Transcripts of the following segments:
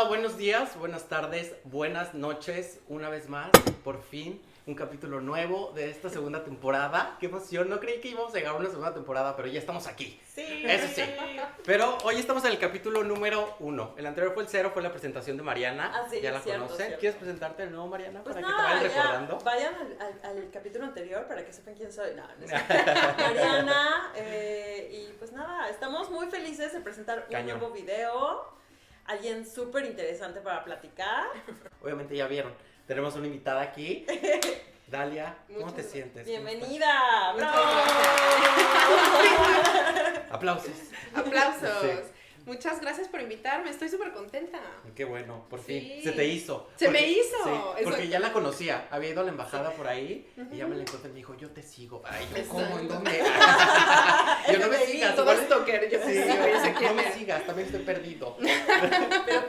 Hola, buenos días, buenas tardes, buenas noches, una vez más, por fin, un capítulo nuevo de esta segunda temporada. ¡Qué emoción! No creí que íbamos a llegar a una segunda temporada, pero ya estamos aquí. Sí. Eso sí. Pero hoy estamos en el capítulo número 1. El anterior fue el 0, fue la presentación de Mariana. Ah, sí, ya la cierto, conocen. cierto. ¿Quieres presentarte de nuevo, Mariana? Pues para nada, que te vayan ya recordando. vayan al capítulo anterior para que sepan quién soy. No, no sé. Mariana, y pues nada, estamos muy felices de presentar un Cañón. nuevo video. Alguien súper interesante para platicar. Obviamente ya vieron. Tenemos una invitada aquí. Dalia, ¿cómo Muchas te gracias. sientes? Bienvenida. Muchas ¡Bravo! Aplausos. Aplausos. Sí. Muchas gracias por invitarme, estoy súper contenta. Qué bueno, por fin. Sí. Se te hizo. Se me hizo, Sí, porque exacto. ya la conocía. Había ido a la embajada por ahí y ya me la encontré y me dijo, yo te sigo. Ay, yo, ¿cómo? ¿En Exacto. dónde? Yo no me FBI, sigas. Todo igual- stalker, yo Sí, sí, yo sé no quién me es. sigas, también estoy perdido. Pero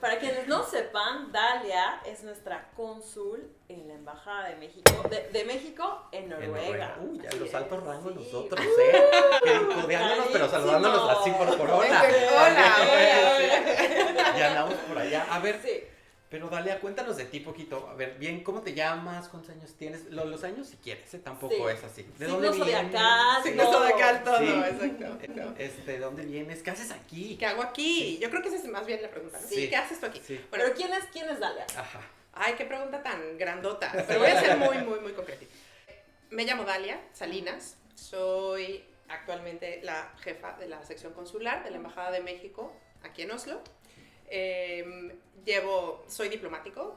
para quienes no sepan, Dalia es nuestra cónsul en la Embajada de México, de México en En Noruega. Uy, ya Así los es, altos rangos sí. nosotros, Que codeándonos, pero saludándonos así por corona. Hola, hola. Ya andamos por allá. A ver, Sí. pero Dalia, cuéntanos de ti poquito. A ver, bien, ¿cómo te llamas? ¿Cuántos años tienes? Los años si quieres, tampoco Sí. es así. ¿De Signo dónde vienes? zodiacal, Signo todo. zodiacal, todo, Sí. exacto. ¿De dónde vienes? ¿Qué haces aquí? ¿Qué hago aquí? Yo creo que esa es más bien la pregunta, ¿no? Sí. ¿Qué haces tú aquí? Sí. Bueno, Pero ¿quién es Dalia? Ajá. ay, qué pregunta tan grandota. Pero voy a ser muy concreta. Me llamo Dalia Salinas, soy actualmente la jefa de la sección consular de la Embajada de México aquí en Oslo. Soy diplomático,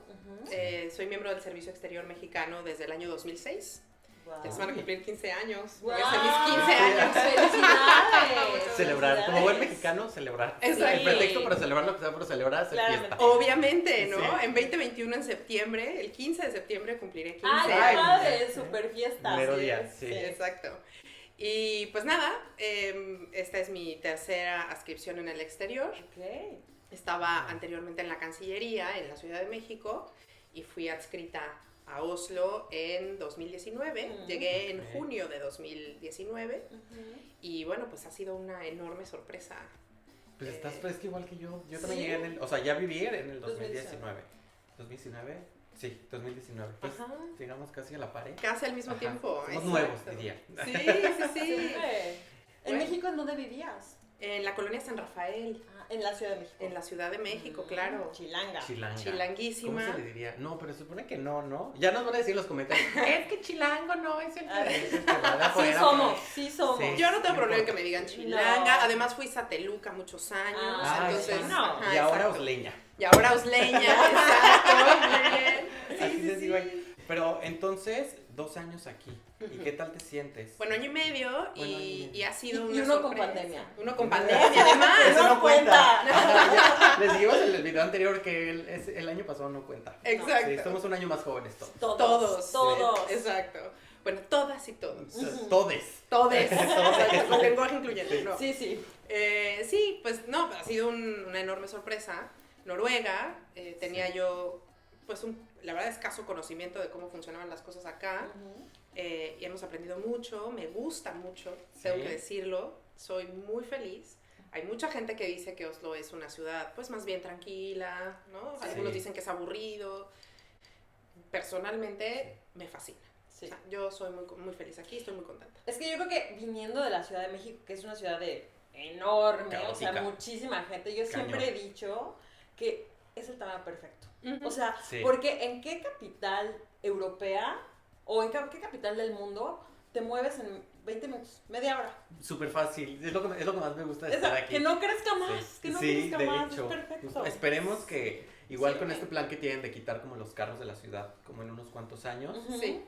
soy miembro del Servicio Exterior Mexicano desde el año 2006. Wow. Ya se van a cumplir 15 años. Wow. Voy a hacer mis 15 años. ¡Felicidades! Celebrar, como buen Felicidades. mexicano, celebrar. Exacto. El pretexto para celebrar lo que sea por celebrar, hacer Claramente. fiesta. Obviamente, ¿no? Sí. En 2021, en septiembre, el 15 de septiembre cumpliré 15 ¡Ay, qué Ay, años. padre! Super fiesta. Mero Sí, día, sí. Sí, exacto. Y pues nada, esta es mi tercera adscripción en el exterior. Ok. Estaba anteriormente en la Cancillería, en la Ciudad de México, y fui adscrita a Oslo en 2019. Mm. Llegué en Ok. junio de 2019 y bueno, pues ha sido una enorme sorpresa. Pues estás Eh, fresca igual que yo. Yo ¿sí? también llegué en el, o sea, ya viví en el 2019. 2019. ¿2019? Sí, 2019. Pues Ajá. llegamos casi a la pared. Casi al mismo Ajá. tiempo. Somos exacto. nuevos, diría. Sí, sí, sí. Siempre. ¿En Bueno. México en dónde vivías? En la colonia San Rafael, Ah, en la Ciudad de México. en la Ciudad de México, claro. Chilanga. Chilanga. Chilanguísima. ¿Cómo se le diría? No, pero se supone que no, ¿no? Ya nos van a decir en los comentarios. Es que chilango no es el A ver. que es el que va de Sí afuera, somos, sí somos. Sí. Yo no tengo No problema en importa. que me digan No. chilanga. Además fui Sateluca muchos años. Ah, entonces, sí. no. ajá, Y ahora exacto. osleña. Y ahora osleña, exacto. Muy bien. Así Sí, les sí, digo sí. ahí. Pero entonces, 2 años aquí. ¿Y qué tal te sientes? Bueno, año y medio Bueno, año y medio. y ha sido Y una uno con sorpresa. pandemia. Uno con pandemia, además. Eso no No cuenta. cuenta. Ajá, ya. Les dijimos en el video anterior que el año pasado no cuenta. Exacto. Sí, somos un año más jóvenes todos. Todos. Todos. Exacto. Bueno, todas y todos. Ujú. Todes. Todes. Exacto, con lenguaje incluyente. No. Sí, sí. Sí, pues no, ha sido una enorme sorpresa. Noruega, tenía yo, pues, la verdad, escaso conocimiento de cómo funcionaban las cosas acá. Y hemos aprendido mucho, me gusta mucho, tengo Sí. que decirlo. Soy muy feliz. Hay mucha gente que dice que Oslo es una ciudad, pues, más bien tranquila, ¿no? Sí. Algunos dicen que es aburrido. Personalmente, me fascina. Sí. O sea, yo soy muy feliz aquí, estoy muy contenta. Es que yo creo que viniendo de la Ciudad de México, que es una ciudad enorme, o sea, Caótica. muchísima gente, yo siempre Cañón. he dicho que es el tamaño perfecto. O sea, Sí. porque ¿en qué capital europea o en qué capital del mundo te mueves en 20 minutos, media hora? Súper fácil. Es lo que más me gusta de O estar sea, aquí. que no crezca más, Sí. que no Sí, crezca de más, hecho. es perfecto. Pues, esperemos que igual Sí. con este plan que tienen de quitar como los carros de la ciudad, como en unos cuantos años, Ujú. Sí.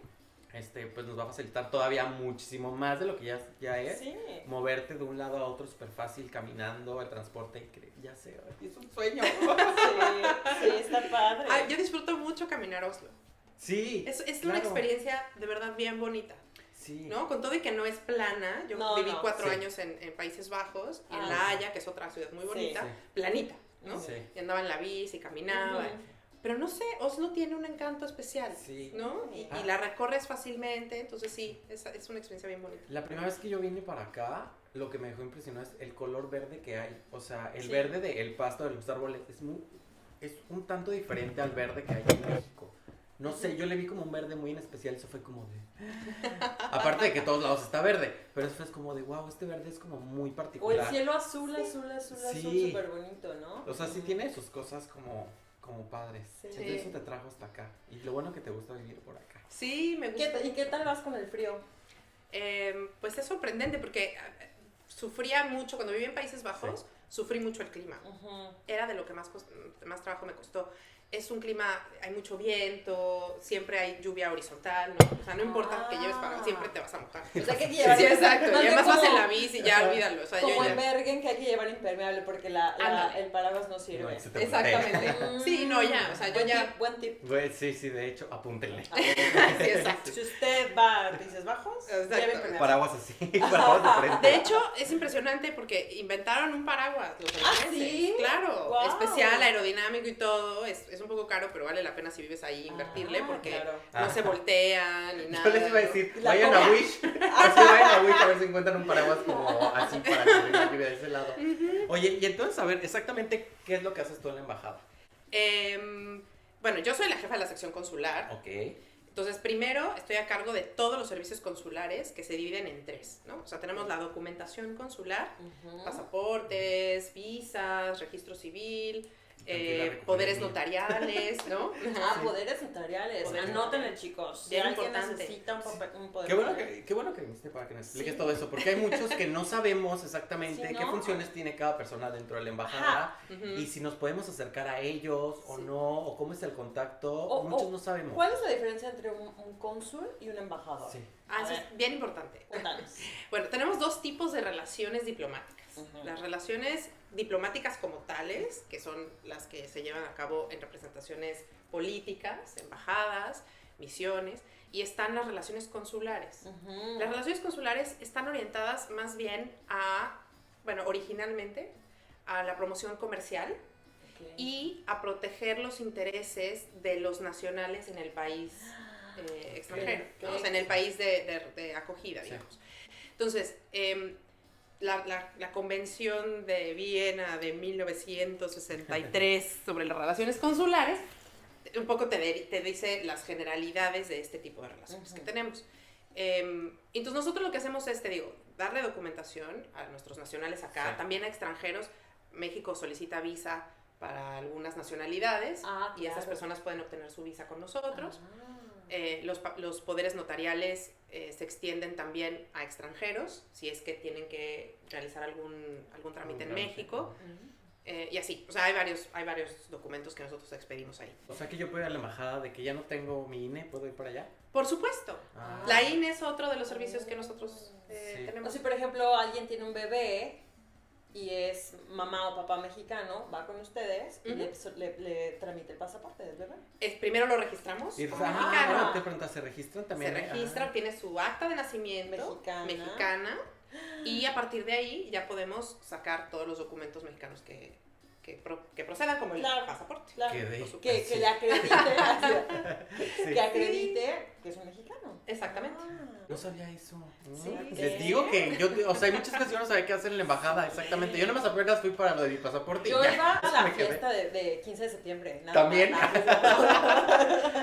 pues nos va a facilitar todavía muchísimo más de lo que ya es. Sí. Moverte de un lado a otro súper fácil, caminando, el transporte increíble. Ya sé, ay, es un sueño. Sí, está padre. Ah, yo disfruto mucho caminar a Oslo. Sí. Es claro. una experiencia de verdad bien bonita, Sí. ¿no? Con todo y que no es plana. Yo No, viví no. 4 Sí. años en Países Bajos y en Ah, La sí. Haya, que es otra ciudad muy Sí. bonita, Sí. planita, ¿no? Sí. Y andaba en la bici, caminaba. Ujú. Pero no sé, Oslo tiene un encanto especial, Sí. ¿no? Y Ah. la recorres fácilmente, entonces sí, es una experiencia bien bonita. La primera vez que yo vine para acá, lo que me dejó impresionado es el color verde que hay. O sea, el Sí. verde del pasto de los árboles es muy es un tanto diferente al verde que hay en México. No sé, yo le vi como un verde muy en especial, eso fue como de... Aparte de que todos lados está verde, pero eso es como de, wow, este verde es como muy O particular. el cielo azul, súper bonito, ¿no? O sea, sí tiene sus cosas como padres. Sí. Entonces eso te trajo hasta acá. Y lo bueno que te gusta vivir por acá. Sí, me gusta. ¿Y qué tal vas con el frío? Pues es sorprendente porque sufría mucho, cuando viví en Países Bajos, sufrí mucho el clima. Era de lo que más trabajo me costó. Es un clima, hay mucho viento, siempre hay lluvia horizontal, ¿no? O sea, no importa que lleves para, siempre te vas a mojar. O sea, que hay que llevar... Sí, exacto. Y además vas como- en la bici, ya olvídalo. O sea, Como yo en ya... Bergen, que hay que llevar impermeable porque el paraguas no sirve. No, se te Exactamente. Sí, no, ya, o sea, yo Buen ya... tip, buen tip. Pues sí, de hecho, apúntenle. Sí, exacto. Si usted va a Países Bajos, Exacto. lleve impermeable. Paraguas así, paraguas de frente. De hecho, es impresionante porque inventaron un paraguas los alemanes. ¿sí? Claro, Guau. especial, aerodinámico y todo. Es un poco caro, pero vale la pena si vives ahí invertirle porque claro. no se voltea ni nada. Yo les iba a decir, La vayan coca. a Wish. Así vayan a Wish a ver si encuentran un paraguas como así para que vive de ese lado. Oye, y entonces, a ver, exactamente, ¿qué es lo que haces tú en la embajada? Bueno, yo soy la jefa de la sección consular. Ok. Entonces, primero estoy a cargo de todos los servicios consulares que se dividen en 3, ¿no? O sea, tenemos la documentación consular, pasaportes, visas, registro civil, poderes notariales, ¿no? Poderes notariales. Poderes Anótenle, chicos. Si Bien alguien importante. necesita un poder Qué bueno notarial. qué bueno que viniste para que nos expliques Sí. todo eso, porque hay muchos que no sabemos exactamente Sí, qué ¿no? funciones tiene cada persona dentro de la embajada Ujú. y si nos podemos acercar a ellos o Sí. no, o cómo es el contacto, O- muchos o- no sabemos. ¿Cuál es la diferencia entre un cónsul y un embajador? Sí. Eso A es bien importante. Cuéntanos. Bueno, tenemos 2 tipos de relaciones diplomáticas. Ujú. Las relaciones diplomáticas como tales, que son las que se llevan a cabo en representaciones políticas, embajadas, misiones, y están las relaciones consulares. Las relaciones consulares están orientadas más bien originalmente, a la promoción comercial Ok. y a proteger los intereses de los nacionales en el país extranjero, ok. ¿no? O sea, en el país de acogida, Sí. digamos. Entonces, la Convención de Viena de 1963 sobre las relaciones consulares un poco te dice las generalidades de este tipo de relaciones que tenemos. Entonces nosotros lo que hacemos es, darle documentación a nuestros nacionales acá, Sí. también a extranjeros. México solicita visa para algunas nacionalidades y esas claro. personas pueden obtener su visa con nosotros. Ah. Los poderes notariales se extienden también a extranjeros, si es que tienen que realizar algún trámite en trámite. México. Y así, o sea, hay varios documentos que nosotros expedimos ahí. O sea que yo puedo ir a la embajada de que ya no tengo mi INE, ¿puedo ir para allá? Por supuesto. Ah. La INE es otro de los servicios que nosotros Sí. O tenemos. si, por ejemplo, alguien tiene un bebé y es mamá o papá mexicano, va con ustedes y Ujú. le tramita el pasaporte del bebé. Primero lo registramos Y, como ah, mexicano. te preguntas, ¿se registran Se también? registra, tiene su acta de nacimiento mexicana y a partir de ahí ya podemos sacar todos los documentos mexicanos que procedan, como el Claro. pasaporte. Claro. Qué de- Por supuesto. Que Sí. le acredite, Sí. que acredite que es un mexicano. Exactamente. No sabía eso. Sí. Les digo que o sea, hay muchas cosas que yo no sabía qué hacer en la embajada, exactamente. Yo nomás apenas fui para lo de mi pasaporte y Yo ya. iba a la me quedé. fiesta de 15 de septiembre. nada ¿También? más.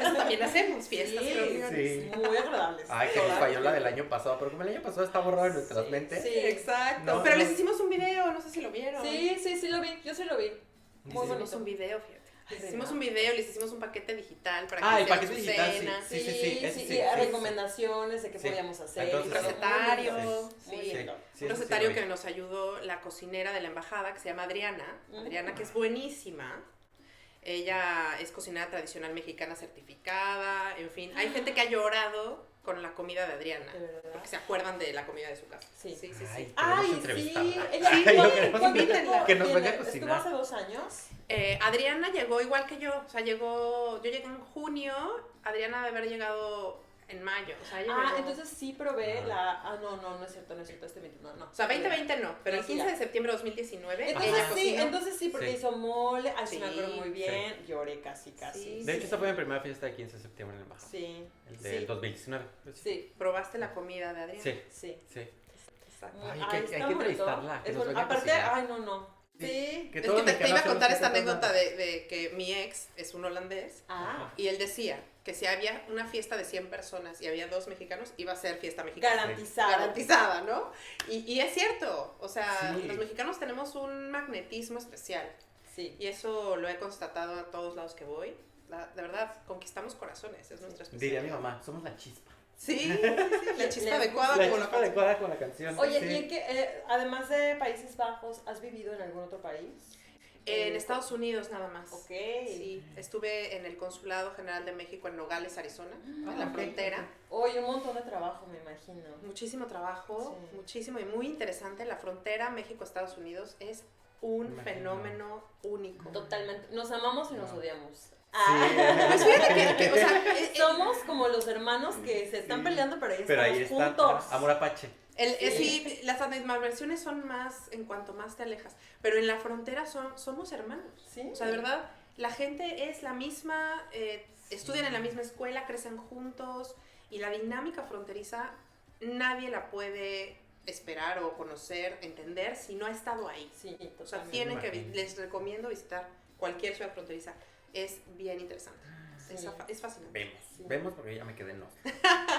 Eso también hacemos, fiestas y Sí, reuniones. Sí. muy agradables. Ay, que nos Todas. falló la del año pasado, pero como el año pasado está borrado en nuestras Sí, mentes. sí. Exacto. No, Pero no. les hicimos un video, no sé si lo vieron. Sí, lo vi. Yo sí lo vi. Les Muy hicimos bonito. un video, fíjate. Les ¿verdad? hicimos un video, les hicimos un paquete digital para que Ah, el hicieran paquete su digital, cena. sí, ese sí, y sí. recomendaciones de qué Sí. podíamos hacer. Entonces, y todo. recetario, Muy lindo. sí. Muy Sí. lindo. Sí, Un eso sí recetario lo vi. que nos ayudó la cocinera de la embajada, que se llama Adriana. Adriana, que es buenísima. Ella es cocinera tradicional mexicana certificada, en fin. Hay gente que ha llorado con la comida de Adriana, De verdad. porque se acuerdan de la comida de su casa. Sí. sí, sí. Ay, Ay, queremos sí. entrevistarla. Ella Ay, ¿cuándo- lo queremos cuándo invítenla, estuvo? que nos venga a ¿Estuvo cocinar. hace 2 años? Adriana llegó igual que yo, o sea, yo llegué en junio, Adriana debe haber llegado en mayo, o sea, ella llegó... Entonces sí probé Ah. la... no es cierto, este 21, no. O sea, 2020 no, pero el Sí, 15 ya. de septiembre de 2019 Entonces ella sí, cocinó. entonces sí, porque Sí. hizo mole, ay, sí me Sí, acuerdo muy bien, lloré casi. Sí. De hecho, esta fue mi primera fiesta de 15 de septiembre en la embajada. Sí, El del sí, 2019. sí, ¿Probaste la comida de Adriana? sí, sí. sí. Exacto. Ay, Ay, hay está que bonito. entrevistarla, que Es nos bueno. venga a Aparte, cocinar. ay, no. Sí. Es todos que los te iba a mexicanos contar hacemos esta fiestas anécdota grandes. de que mi ex es un holandés Ah, y él decía que si había una fiesta de 100 personas y había 2 mexicanos, iba a ser fiesta mexicana. garantizado. Garantizada, ¿no? Y es cierto, o sea, Sí. los mexicanos tenemos un magnetismo especial Sí. y eso lo he constatado a todos lados que voy. De verdad, conquistamos corazones, es nuestra Diría especialidad. mi mamá, somos la chispa. Sí, la chispa Les adecuada La como chispa la adecuada con la canción. Oye, sí. ¿y en qué, además de Países Bajos, has vivido en algún otro país? En Estados Unidos nada más. Ok. Sí, estuve en el Consulado General de México en Nogales, Arizona, en la ok, frontera. Oye, un montón de trabajo, me imagino. Muchísimo trabajo, Sí. muchísimo y muy interesante. La frontera México-Estados Unidos es un Imagino. fenómeno único. Totalmente. Nos amamos y nos Wow. odiamos. Pues fíjate que, o sea, Somos como los hermanos que se están Sí. peleando, pero ahí Pero estamos ahí está, juntos. amor apache. sí, las animadversiones son más en cuanto más te alejas, pero en la frontera somos hermanos. Sí. O sea, de verdad, la gente es la misma, estudian en la misma escuela, crecen juntos y la dinámica fronteriza nadie la puede esperar o conocer, entender si no ha estado ahí. Sí, O sea, totalmente. tienen que, Imagino. les recomiendo visitar cualquier ciudad fronteriza. Es bien interesante. Sí. Es fascinante. Vemos, Sí. vemos porque ya me quedé en no.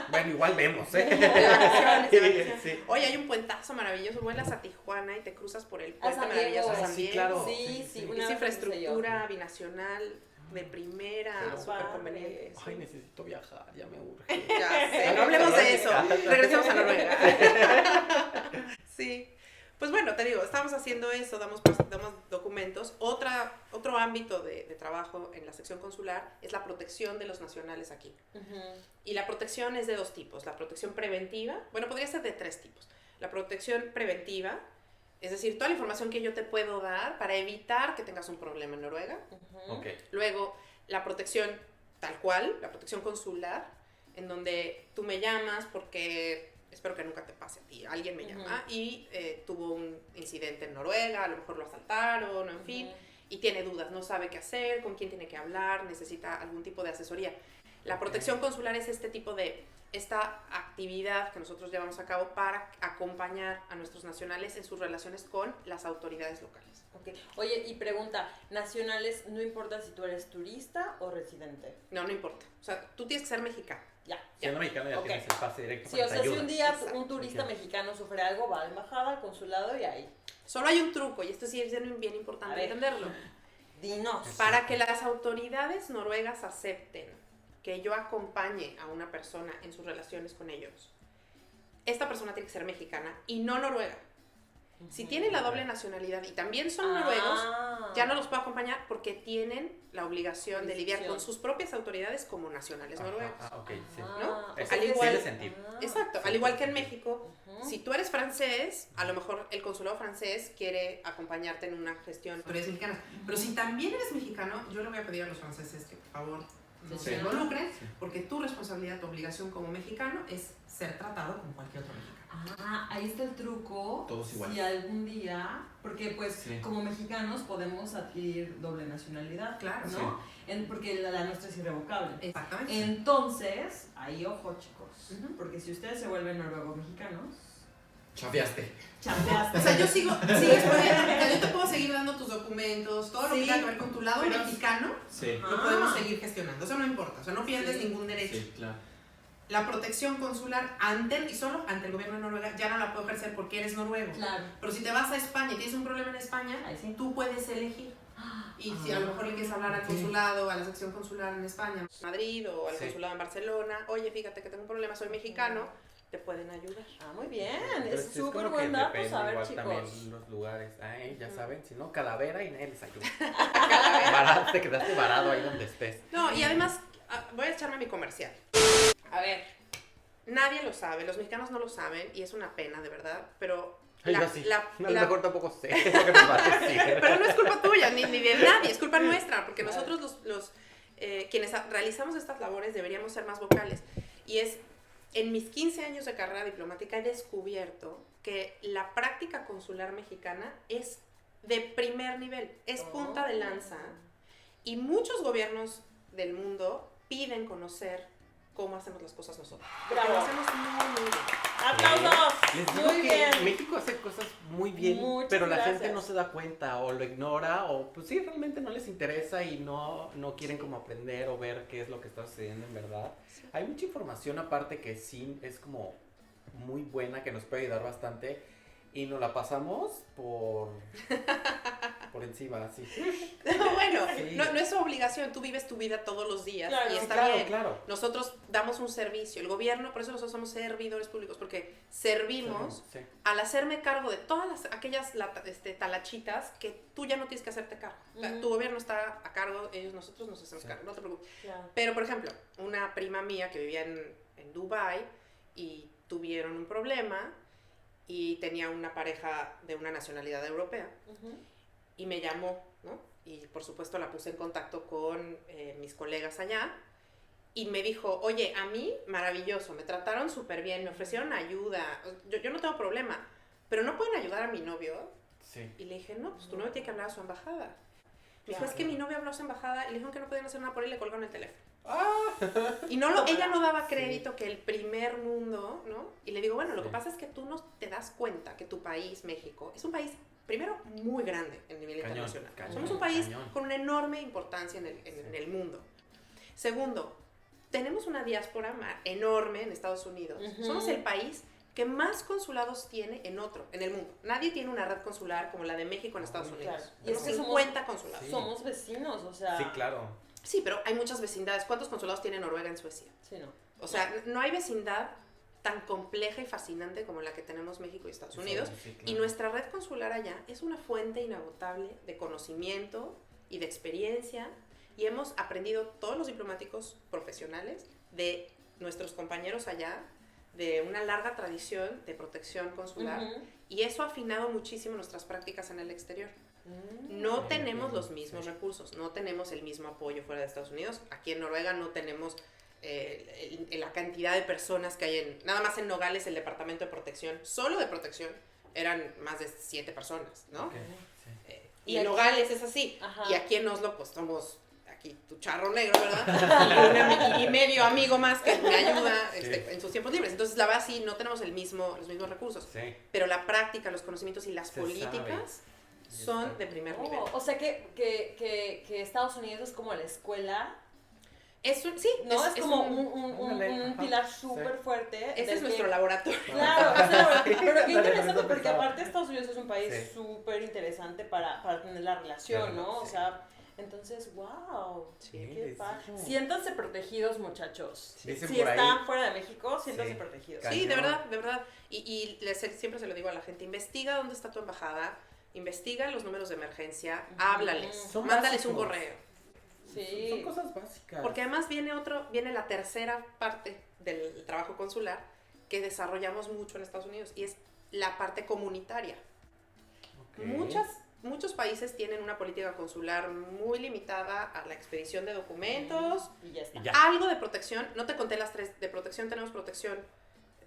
Bueno, igual vemos, ¿eh? De vacaciones, de Sí, vacaciones. sí. Oye, hay un puentazo maravilloso. Vuelas a Tijuana y te cruzas por el puente San maravilloso Diego. a San Sí, Diego. claro. Sí, Sí, sí. sí. una Es vez lo hice infraestructura binacional de primera, Qué súper padre. conveniente. Ay, necesito viajar, ya me urge. Ya sé, no hablemos de eso. Regresemos a Noruega. Sí. Pues bueno, te digo, estamos haciendo eso, damos documentos. Otro ámbito de trabajo en la sección consular es la protección de los nacionales aquí. yo. Ujú. Y la protección es de 2 tipos. La protección preventiva, bueno, podría ser de 3 tipos. La protección preventiva, es decir, toda la información que yo te puedo dar para evitar que tengas un problema en Noruega. Ujú. Ok. Luego, la protección tal cual, la protección consular, en donde tú me llamas porque espero que nunca te pase a ti. Alguien me llama y tuvo un incidente en Noruega, a lo mejor lo asaltaron, en fin, y tiene dudas, no sabe qué hacer, con quién tiene que hablar, necesita algún tipo de asesoría. La protección consular es esta actividad que nosotros llevamos a cabo para acompañar a nuestros nacionales en sus relaciones con las autoridades locales. Ok. Oye, y pregunta, nacionales, no importa si tú eres turista o residente. No importa. O sea, tú tienes que ser mexicano. Ya. Siendo mexicano ya Ok. tienes el pase directo Sí, para o que sea, te si un ayuden. día Exacto. un turista Ok. mexicano sufre algo, va a la embajada, al consulado y ahí. Solo hay un truco, y esto sí es bien A importante ver. entenderlo. Dinos. Para que las autoridades noruegas acepten que yo acompañe a una persona en sus relaciones con ellos, esta persona tiene que ser mexicana y no noruega. Si tienen la doble nacionalidad y también son noruegos, ya no los puedo acompañar porque tienen la obligación de lidiar con sus propias autoridades como nacionales Ajá, noruegos. ok, sí. Ah, Eso o sea al que igual- tiene sentido. Exacto, Sí. al igual que en México, Ujú. si tú eres francés, a lo mejor el consulado francés quiere acompañarte en una gestión. Autoridades mexicanas. Pero si también eres mexicano, yo le voy a pedir a los franceses que por favor no Sí. se involucren, Sí. porque tu responsabilidad, tu obligación como mexicano es ser tratado como cualquier otro mexicano. Ah, ahí está el truco. Todos iguales. Si algún día, porque pues Sí. como mexicanos podemos adquirir doble nacionalidad, Claro. ¿no? Porque la nuestra es irrevocable. Exactamente. Entonces, ahí ojo chicos, Ujú. porque si ustedes se vuelven noruegos mexicanos, Chapeaste. chambeaste. O sea, yo sigues pudiendo, yo te puedo seguir dando tus documentos, todo lo que Sí, tenga que ver con tu lado pero- mexicano, Sí. lo podemos seguir gestionando. Eso no importa, o sea, no pierdes Sí. ningún derecho. Sí, claro. La protección consular y solo ante el gobierno de Noruega ya no la puedo ejercer porque eres noruego. Claro. Pero si te vas a España y tienes un problema en España, Ahí sí. tú puedes elegir. Y si a lo mejor le quieres hablar al Ok. consulado, a la sección consular en España, Madrid o al Sí. consulado en Barcelona, oye, fíjate que tengo un problema, soy mexicano, te pueden ayudar. Ah, muy bien. Entonces, Es súper como buen que dato depende saber, igual chicos. también los lugares. Ay, ya saben, si no, calavera y nadie les ayuda. Calavera. Varado, te quedaste varado ahí donde estés. No, y además, voy a echarme mi comercial. A ver, nadie lo sabe, los mexicanos no lo saben y es una pena, de verdad, pero Ay, yo sí. A lo mejor tampoco sé lo que me va a decir. pero no es culpa tuya, ni de nadie, es culpa nuestra, porque nosotros quienes realizamos estas labores deberíamos ser más vocales. Y en mis 15 años de carrera diplomática he descubierto que la práctica consular mexicana es de primer nivel, es punta de lanza, y muchos gobiernos del mundo piden conocer cómo hacemos las cosas nosotros. Porque Bravo. lo hacemos muy, muy bien. ¡Aplausos! Les digo Muy que bien. México hace cosas muy bien, Muchas pero la gracias. gente no se da cuenta o lo ignora o pues sí, realmente no les interesa y no quieren como aprender o ver qué es lo que está sucediendo en verdad. Hay mucha información aparte que sí es como muy buena, que nos puede ayudar bastante y nos la pasamos por encima, así. Bueno, Sí. no es su obligación, tú vives tu vida todos los días Claro. y Sí, está claro, bien. claro. Nosotros damos un servicio, el gobierno, por eso nosotros somos servidores públicos, porque servimos Sí. al hacerme cargo de todas aquellas talachitas que tú ya no tienes que hacerte cargo. O sea, Ujú. tu gobierno está a cargo, nosotros nos hacemos Sí. cargo, no te preocupes. Claro. Pero, por ejemplo, una prima mía que vivía en Dubái y tuvieron un problema y tenía una pareja de una nacionalidad europea Ujú. y me llamó, ¿no? Y por supuesto la puse en contacto con mis colegas allá y me dijo, oye, a mí maravilloso, me trataron súper bien, me ofrecieron ayuda, yo no tengo problema, pero no pueden ayudar a mi novio. Sí. Y le dije, no, pues tu novio tiene que hablar a su embajada. Me dijo, Claro. es que mi novio habló a su embajada y le dijeron que no podían hacer nada por él y le colgaron el teléfono. Ah, Y ella no daba Sí. crédito que el primer mundo, ¿no? Y le digo, bueno, lo Sí. que pasa es que tú no te das cuenta que tu país, México, es un país, primero, muy grande en nivel Cañón, internacional. cañón, Somos un país cañón. con una enorme importancia en el mundo. Segundo, tenemos una diáspora enorme en Estados Unidos. Ujú. Somos el país que más consulados tiene en el mundo. Nadie tiene una red consular como la de México en Estados Uy, Unidos. claro. Y Tenemos es que somos- 50 consulados. Sí. Somos vecinos, o sea. sí, claro. Sí, pero hay muchas vecindades. ¿Cuántos consulados tiene Noruega en Suecia? Sí, no. O sea, no hay vecindad tan compleja y fascinante como la que tenemos México y Estados Unidos. Sí, Y claro. nuestra red consular allá es una fuente inagotable de conocimiento y de experiencia. Y hemos aprendido todos los diplomáticos profesionales de nuestros compañeros allá, de una larga tradición de protección consular. Ujú. Y eso ha afinado muchísimo nuestras prácticas en el exterior. No Sí, tenemos sí, los mismos sí. recursos, no tenemos el mismo apoyo fuera de Estados Unidos. Aquí en Noruega no tenemos la cantidad de personas que hay nada más en Nogales, el departamento de protección, solo de protección, eran más de 7 personas, ¿no? Ok, sí. Y Y en aquí- Nogales es así. Ajá. Y aquí en Oslo, pues somos aquí tu charro negro, ¿verdad? y medio amigo más que me ayuda Sí. en sus tiempos libres. Entonces, la verdad, sí, no tenemos los mismos recursos. Sí. Pero la práctica, los conocimientos y las Se políticas sabe. son de primer nivel. Oh, o sea que Estados Unidos es como la escuela, Sí, ¿no? Es, como un- un Ándale, ajá, pilar sí. súper fuerte. ese del es nuestro que- laboratorio. Claro, es la- pero qué Dale, interesante eso porque pensaba. aparte Estados Unidos es un país Sí. súper interesante para tener la relación, Claro, ¿no? O sí. sea, entonces, wow. Sí, Qué sí. padre. Siéntanse protegidos, muchachos. Dicen Si por ahí- están fuera de México, siéntanse Sí. protegidos. Cañón. Sí, de verdad, de verdad. Y siempre se lo digo a la gente, investiga dónde está tu embajada, investiga los números de emergencia, Ujú. háblales, Son mándales un básicos. correo. Sí. Son cosas básicas. Porque además viene la tercera parte del trabajo consular que desarrollamos mucho en Estados Unidos y es la parte comunitaria. Ok. Muchos países tienen una política consular muy limitada a la expedición de documentos, Y ya está. Y ya. algo de protección. No te conté las tres. De protección tenemos protección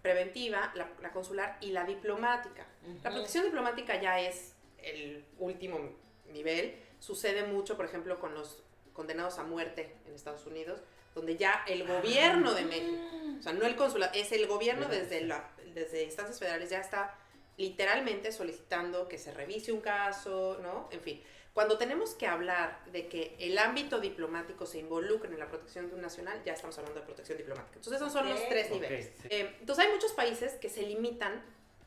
preventiva, la consular y la diplomática. La Ujú. protección diplomática ya es el último nivel. Sucede mucho, por ejemplo, con los condenados a muerte en Estados Unidos, donde ya el gobierno de México, o sea, no el consulado, es el gobierno desde instancias federales ya está literalmente solicitando que se revise un caso, ¿no? En fin, cuando tenemos que hablar de que el ámbito diplomático se involucre en la protección nacional, ya estamos hablando de protección diplomática. Entonces, esos son los Ok. tres Ok, niveles. sí. Entonces, hay muchos países que se limitan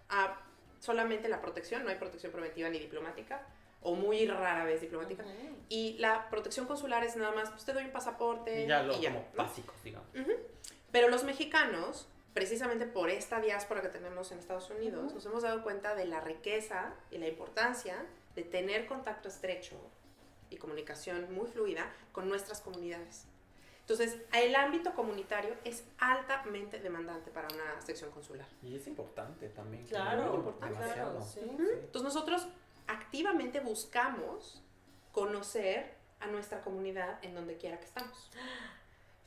a solamente la protección, no hay protección preventiva ni diplomática, o muy rara vez diplomática. Ujú. Y la protección consular es nada más, pues te doy un pasaporte Y ya lo y ya, como ¿no? básicos, digamos. Pero los mexicanos, precisamente por esta diáspora que tenemos en Estados Unidos, Ujú. nos hemos dado cuenta de la riqueza y la importancia de tener contacto estrecho y comunicación muy fluida con nuestras comunidades. Entonces, el ámbito comunitario es altamente demandante para una sección consular. Y es importante también. Claro, muy importante, demasiado. claro, sí. Sí. Entonces, nosotros activamente buscamos conocer a nuestra comunidad en donde quiera que estamos.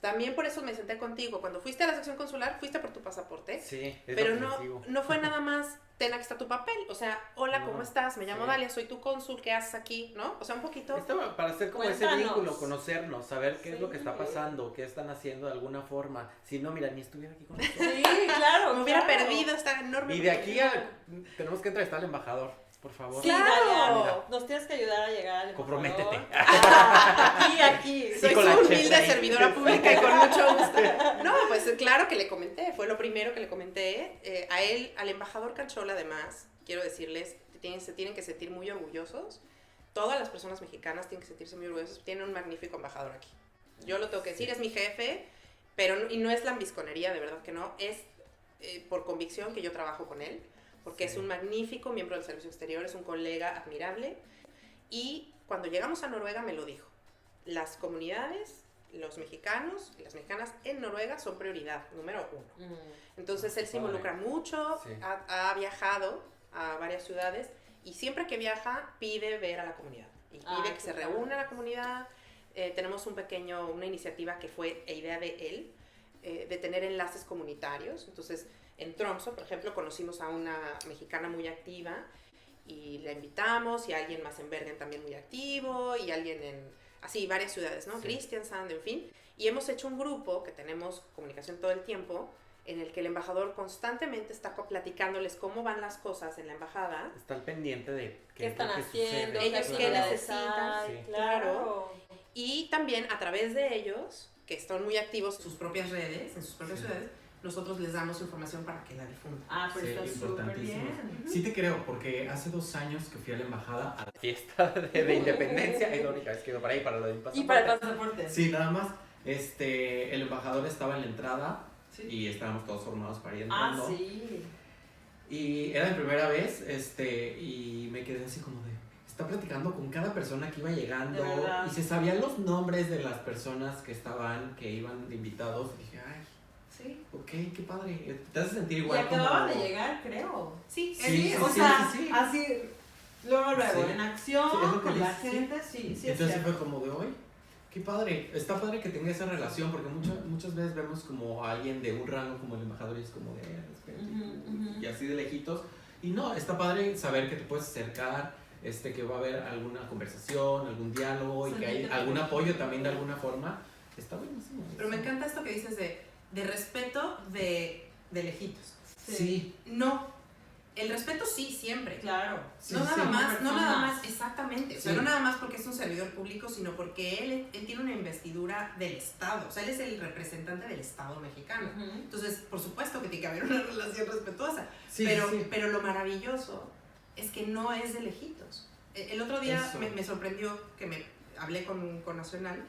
También por eso me senté contigo. Cuando fuiste a la sección consular, fuiste por tu pasaporte. Sí, es Pero lo que les digo. no fue nada más ten, aquí está tu papel. O sea, hola, ¿cómo No, estás? Me llamo sí. Dalia, soy tu cónsul, ¿qué haces aquí? ¿No? O sea, un poquito. Esto para hacer como ese Cuéntanos. vínculo, conocernos, saber qué es lo que está Sí. pasando, qué están haciendo de alguna forma. Si no, mira, ni estuviera aquí con nosotros. Sí, claro. Me hubiera claro. perdido esta enorme. Y de aquí a, tenemos que entrevistar al embajador, por favor. Sí, Claro. Dalia, nos tienes que ayudar a llegar al Comprométete. Aquí. Soy con su la humilde chef ahí. servidora pública y con mucho gusto. No, pues claro que le comenté, fue lo primero que le comenté. A él, al embajador Canchola, además, quiero decirles, se tienen que sentir muy orgullosos. Todas las personas mexicanas tienen que sentirse muy orgullosas. Tienen un magnífico embajador aquí. Yo lo tengo que decir, es mi jefe, y no es lambisconería, de verdad que no. Es por convicción que yo trabajo con él, porque Sí. es un magnífico miembro del servicio exterior, es un colega admirable. Y cuando llegamos a Noruega me lo dijo. Las comunidades, los mexicanos y las mexicanas en Noruega son prioridad, número 1. Entonces él se Padre. involucra mucho, Sí. ha viajado a varias ciudades y siempre que viaja pide ver a la comunidad. Y pide que se qué reúna padre. la comunidad. Tenemos una iniciativa que fue idea de él, de tener enlaces comunitarios. Entonces en Tromsø, por ejemplo, conocimos a una mexicana muy activa y la invitamos, y a alguien más en Bergen también muy activo, y alguien así, varias ciudades, ¿no? Sí. Kristiansand, en fin. Y hemos hecho un grupo que tenemos comunicación todo el tiempo, en el que el embajador constantemente está platicándoles cómo van las cosas en la embajada. Está al pendiente de ¿Qué están es lo que haciendo? sucede. Ellos ¿Qué qué actividades necesitan. hay? Sí. Claro. Y también a través de ellos, que están muy activos Sus propias redes, en sus propias Sí. ciudades, nosotros les damos información para que la difundan. Ah, pero Sí, está súper importantísimo. bien. Sí te creo, porque hace 2 años que fui a la embajada. La fiesta de independencia es la única vez que he ido para ahí, para lo del pasaporte. Y para el pasaporte. Sí, nada más. El embajador estaba en la entrada Sí. y estábamos todos formados para ir Ah, entrando. sí. Y era mi primera vez, y me quedé así como de, está platicando con cada persona que iba llegando, De verdad. y se sabían los nombres de las personas que iban de invitados, y dije, ay, Sí. ok, qué padre, te hace sentir Y igual acababan como... de llegar, creo. Sí, Sí, Sí, sí, o sí, sea, sí, sí. así, luego, Sí. en acción, Sí, es lo que con la dices, sí. gente, sí, sí, es Entonces cierto. fue como de hoy, qué padre, está padre que tenga esa relación, porque muchas veces vemos como a alguien de un rango como el embajador y es como de respeto, Ujú, y así de lejitos. Y no, está padre saber que te puedes acercar, que va a haber alguna conversación, algún diálogo y que hay Sentirte algún protegido. apoyo también de alguna forma. Está buenísimo. Pero me encanta esto que dices de respeto de lejitos. Sí. No, el respeto sí, siempre. Claro. Sí, no sí. nada más, no Personas. nada más, exactamente. O sea, Sí. no nada más porque es un servidor público, sino porque él tiene una investidura del Estado. O sea, él es el representante del Estado mexicano. Ujú. Entonces, por supuesto que tiene que haber una relación respetuosa. Sí, pero, sí, sí. pero lo maravilloso es que no es de lejitos. El otro día Eso. me sorprendió que hablé con Nacional,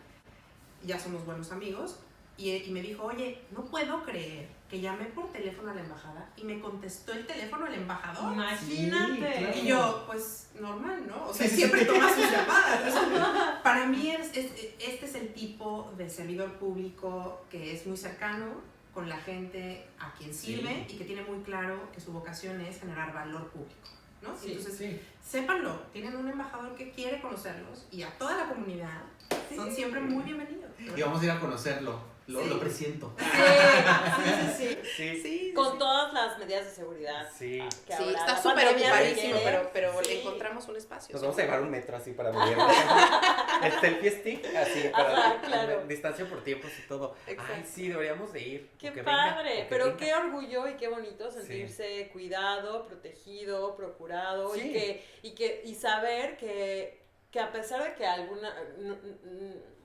ya somos buenos amigos, y me dijo, oye, no puedo creer que llamé por teléfono a la embajada y me contestó el teléfono el embajador. Imagínate. Sí, claro. Y yo, pues, normal, ¿no? O sea, Sí, sí, siempre sí. toma sus llamadas. Para mí, este es el tipo de servidor público que es muy cercano con la gente a quien sirve y que tiene muy claro que su vocación es generar valor público, ¿no? Sí, Entonces, Sí. sépanlo, tienen un embajador que quiere conocerlos y a toda la comunidad son siempre muy bienvenidos. Y vamos a ir a conocerlo. Sí. Lo presiento. Sí. Sí. Sí, Con todas las medidas de seguridad. Sí. Que sí, ahora está la súper pandemia ocupadísimo, requiere. pero Sí. le encontramos un espacio. Nos vamos a llevar un metro así para medir. El selfie stick, así, para Ajá, claro. distancia por tiempos y todo. Exacto. Ay, sí, deberíamos de ir. Qué o que venga, padre, o que pero venga. qué orgullo y qué bonito sentirse cuidado, protegido, procurado Sí. y saber que a pesar de que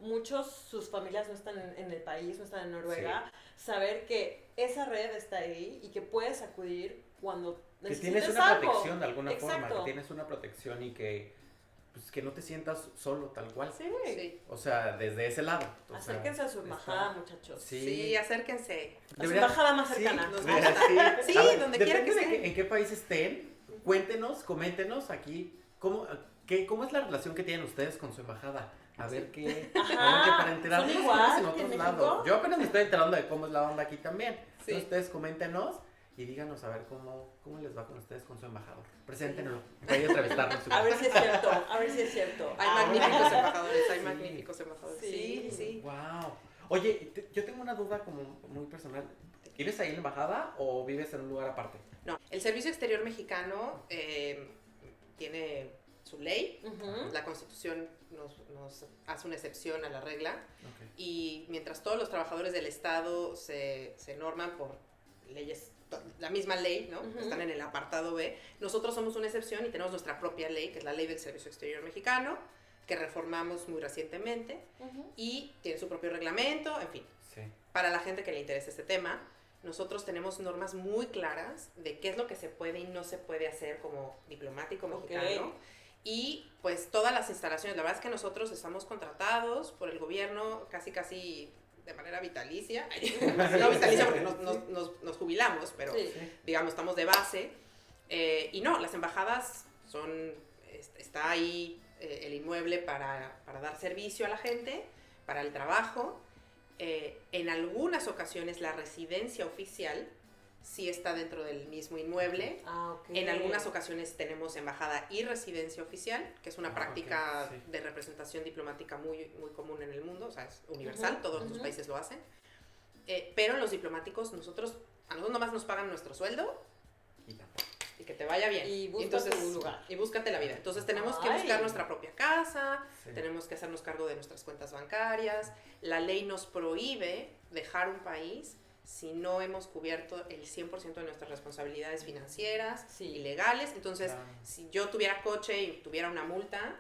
muchos sus familias no están en el país, no están en Noruega, saber que esa red está ahí y que puedes acudir cuando Que necesites tienes una algo. protección de alguna forma, Exacto. que tienes una protección y que, pues, que no te sientas solo tal cual. Sí. Sí, O sea, desde ese lado. O sea, Acérquense a su embajada, está- muchachos. Sí. sí, acérquense. A su Debería- embajada más sí, cercana. nos debería- gusta. Sí, A ver, donde quiera que depende de estén. en qué país estén, cuéntenos, coméntenos aquí cómo es la relación que tienen ustedes con su embajada. A ver qué, Ajá. para enterarnos ¿Son cómo es igual en en otros México? lados. Yo apenas me estoy enterando de cómo es la onda aquí también. Sí. Entonces ustedes coméntenos y díganos a ver cómo les va con ustedes con su embajador. Preséntenlo. Voy a entrevistarnos. A ver si es cierto, a ver si es cierto. Hay Ah, magníficos embajadores, hay Sí. magníficos embajadores. Sí. Sí, sí. Wow. Oye, yo tengo una duda como muy personal. ¿Vives ahí en la embajada o vives en un lugar aparte? No, el Servicio Exterior Mexicano tiene su ley. La Constitución nos hace una excepción a la regla. Okay. Y mientras todos los trabajadores del Estado se norman por leyes, la misma ley, ¿no? Están en el apartado B, nosotros somos una excepción y tenemos nuestra propia ley, que es la Ley del Servicio Exterior Mexicano, que reformamos muy recientemente, y tiene su propio reglamento, en fin. Sí. Para la gente que le interesa este tema, nosotros tenemos normas muy claras de qué es lo que se puede y no se puede hacer como diplomático mexicano. Y pues todas las instalaciones, la verdad es que nosotros estamos contratados por el gobierno casi de manera vitalicia. No vitalicia porque nos jubilamos, pero digamos, estamos de base. Y no, las embajadas está ahí el inmueble para dar servicio a la gente, para el trabajo. En algunas ocasiones la residencia oficial sí está dentro del mismo inmueble. En algunas ocasiones tenemos embajada y residencia oficial, que es una práctica de representación diplomática muy, muy común en el mundo, o sea, es universal, todos los países lo hacen. Pero los diplomáticos, a nosotros nomás nos pagan nuestro sueldo y que te vaya bien. Y búscate tu lugar. Y búscate la vida. Entonces tenemos que buscar nuestra propia casa, tenemos que hacernos cargo de nuestras cuentas bancarias. La ley nos prohíbe dejar un país si no hemos cubierto el 100% de nuestras responsabilidades financieras y legales. Entonces, si yo tuviera coche y tuviera una multa,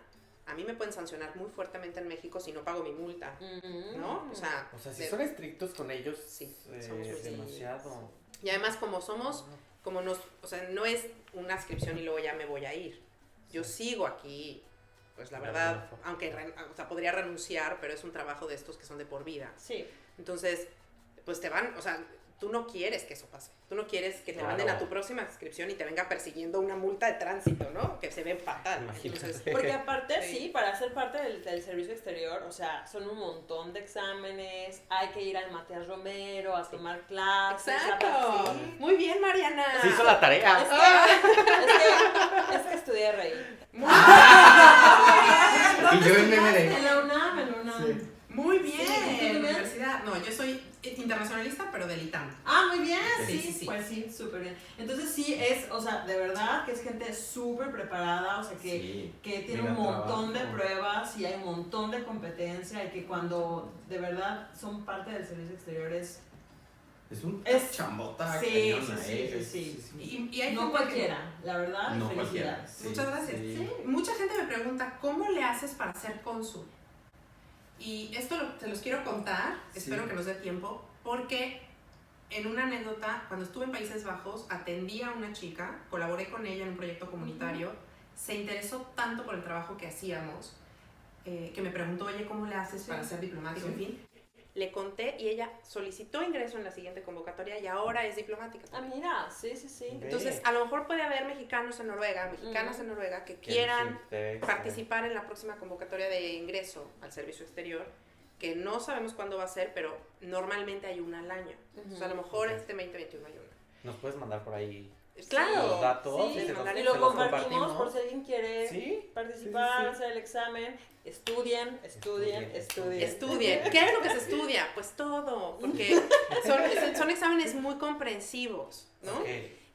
a mí me pueden sancionar muy fuertemente en México si no pago mi multa, ¿no? O sea, si son estrictos con ellos, somos muy demasiado. Y además, como somos, o sea, no es una inscripción y luego ya me voy a ir. Yo sigo aquí, pues la verdad, aunque podría renunciar, pero es un trabajo de estos que son de por vida. Sí. Entonces, pues te van, o sea, tú no quieres que eso pase. Tú no quieres que te manden a tu próxima inscripción y te venga persiguiendo una multa de tránsito, ¿no? Que se ve fatal. Entonces, porque aparte, para ser parte del servicio exterior, o sea, son un montón de exámenes, hay que ir al Matías Romero a tomar clases. ¡Exacto! Muy bien, Mariana. Se hizo la tarea. Es que estudié RI. Y yo en MD. En la UNAM. Sí. Muy bien. Sí, ¿tú Universidad. No, yo soy internacionalista, pero del ITAM. Muy bien, Sí. Pues sí, súper bien. Entonces sí es, o sea, de verdad que es gente súper preparada, o sea, que tiene un montón de pruebas y hay un montón de competencia y que cuando de verdad son parte del servicio exterior es un chambota sí. Y hay no gente cualquiera, la verdad, no felicidades. Sí, muchas gracias. sí. Mucha gente me pregunta, ¿cómo le haces para ser cónsul? Y esto se los quiero contar, espero que nos dé tiempo, porque en una anécdota, cuando estuve en Países Bajos, atendí a una chica, colaboré con ella en un proyecto comunitario, se interesó tanto por el trabajo que hacíamos, que me preguntó, oye, ¿cómo le haces para ser diplomático? En fin. Le conté y ella solicitó ingreso en la siguiente convocatoria y ahora es diplomática. Mira, sí. Entonces, a lo mejor puede haber mexicanos en Noruega, mexicanas en Noruega que quieran participar en la próxima convocatoria de ingreso al servicio exterior, que no sabemos cuándo va a ser, pero normalmente hay una al año. O sea, a lo mejor este 2021 hay una. ¿Nos puedes mandar por ahí los datos? Sí, y y lo compartimos por si alguien quiere participar, hacer el examen. Estudien. ¿Qué es lo que se estudia? Pues todo, porque son exámenes muy comprensivos, ¿no?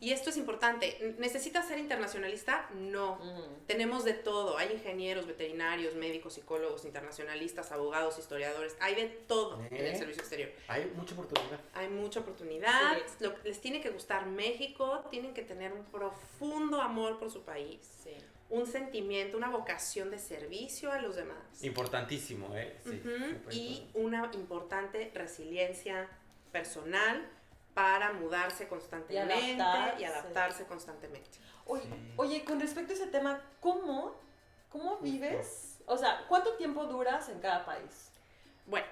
Y esto es importante. ¿Necesitas ser internacionalista? No. Tenemos de todo. Hay ingenieros, veterinarios, médicos, psicólogos, internacionalistas, abogados, historiadores. Hay de todo en el servicio exterior. Hay mucha oportunidad. Hay mucha oportunidad. Les tiene que gustar México. Tienen que tener un profundo amor por su país. Sí. Un sentimiento, una vocación de servicio a los demás. Importantísimo, Sí, y una importante resiliencia personal para mudarse constantemente y adaptarse constantemente. Oye, con respecto a ese tema, ¿cómo vives? O sea, ¿cuánto tiempo duras en cada país? Bueno,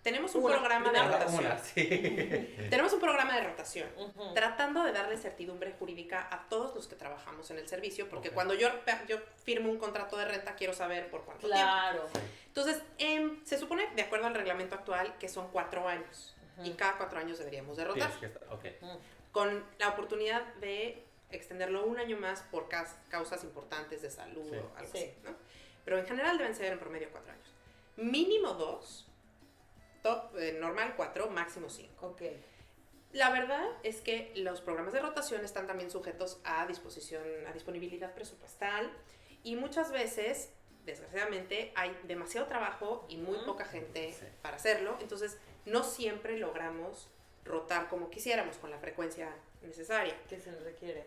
tenemos un programa de rotación. Tenemos un programa de rotación, tratando de darle certidumbre jurídica a todos los que trabajamos en el servicio, porque cuando yo firmo un contrato de renta, quiero saber por cuánto tiempo. Entonces, se supone, de acuerdo al reglamento actual, que son 4 años. Y cada 4 años deberíamos de rotar. Con la oportunidad de extenderlo 1 año más por causas importantes de salud o algo así, ¿no? Pero en general deben ser en promedio 4 años. Mínimo 2, normal 4, máximo 5. La verdad es que los programas de rotación están también sujetos a disponibilidad presupuestal y muchas veces, desgraciadamente, hay demasiado trabajo y muy poca gente para hacerlo, entonces no siempre logramos rotar como quisiéramos con la frecuencia necesaria. Que se requiere.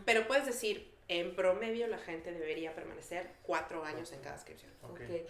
Pero puedes decir, en promedio la gente debería permanecer 4 años en cada inscripción. Okay.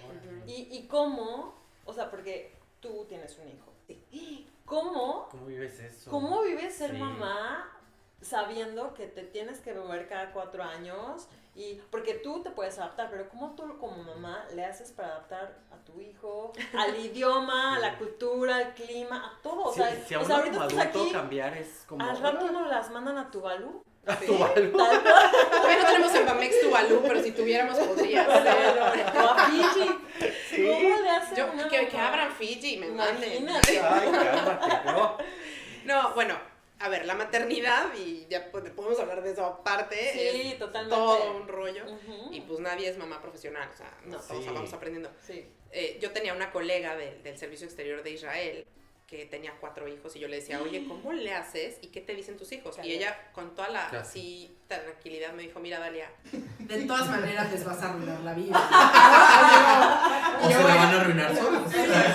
¿Y cómo? O sea, porque tú tienes un hijo. Sí. ¿Cómo vives eso? ¿Cómo vives ser mamá sabiendo que te tienes que mover cada 4 años? Y porque tú te puedes adaptar, pero ¿cómo tú como mamá le haces para adaptar a tu hijo, al idioma, a la cultura, al clima, a todo? O sea, si a uno ahorita como estás adulto aquí, cambiar es como... al rato nos las mandan a Tuvalu. ¿A Tuvalu? Todavía no tenemos en Bamex Tuvalu, pero si tuviéramos podría hacerlo. O a Fiji. Sí. ¿Cómo le hacen? Yo, que abran Fiji y me manden. Imagínate. Ay, cálmate, no. No, bueno, a ver, la maternidad, y ya podemos hablar de eso aparte, Sí, es totalmente. todo un rollo. Y pues nadie es mamá profesional, o sea, No. todos vamos aprendiendo. Sí. Yo tenía una colega del Servicio Exterior de Israel que tenía 4 hijos y yo le decía, oye, ¿cómo le haces? ¿Y qué te dicen tus hijos? Claro. Y ella con toda la Claro. así, tranquilidad me dijo, mira, Dalia, De todas maneras les vas a arruinar la vida. O se la van a arruinar solos.